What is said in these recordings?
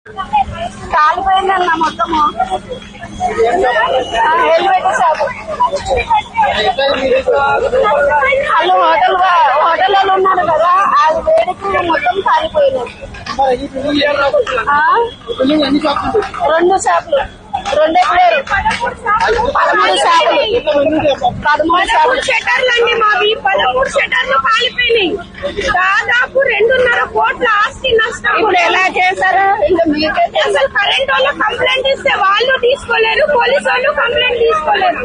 కాలిపోయిందన్న మొత్తము. Helmet shop వాళ్ళు హోటల్లో ఉన్నారు కదా, అది వేడికి మొత్తం కాలిపోయినారు. 2 షాపులు, 2 ఎప్పుడు 13 షట్టర్లు అండి మావి. 13 షట్టర్లు కాలిపోయినాయి. దాదాపు 2.5 కోట్ల ఆస్తి నష్టం. ఇప్పుడు ఎలా చేశారు? అసలు కరెంట్ వాళ్ళు కంప్లైంట్ ఇస్తే వాళ్ళు తీసుకోలేరు, పోలీసు వాళ్ళు కంప్లైంట్ తీసుకోలేరు.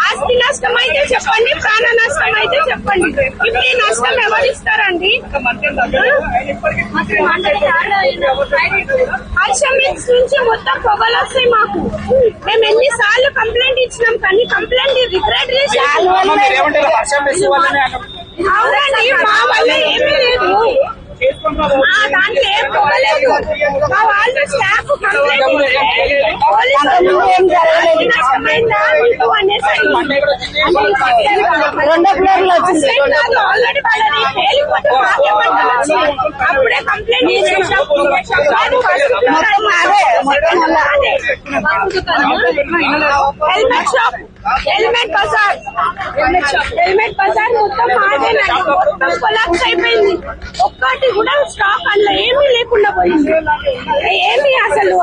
ఆస్తి నష్టం అయితే చెప్పండి, ప్రాణ నష్టం అయితే చెప్పండి. ఇప్పుడు ఈ నష్టం ఎవరిస్తారండి? హర్షమిక్స్ నుంచి మొత్తం పొగలు వస్తాయి మాకు. మేము ఎన్నిసార్లు కంప్లైంట్ ఇచ్చినాం కానీ కంప్లైంట్ రిగ్రెట్ అవునండి. మా వల్ల ఏమీ లేదు, దాంట్లో ఏం పోలేదు. మా వాళ్ళు స్టాఫ్ కంప్లైంట్ నష్టమైందా అనేసరికి 2 ఫ్లోర్లు వచ్చింది. ఆల్రెడీ వాళ్ళని తేలిపోతే మాకేమంటారు వచ్చి అప్పుడే కంప్లైంట్ చేసాం. హెల్మెట్ షాప్, హెల్మెట్ బజార్ మొత్తం మాదేనండి. మొత్తం కొలాప్స్ అయిపోయింది. ఒక్కటి కూడా స్టాక్ అందులో ఏమీ లేకుండా పోయింది. ఏమి అసలు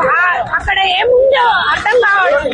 అక్కడ ఏముందో అర్థం కావచ్చు.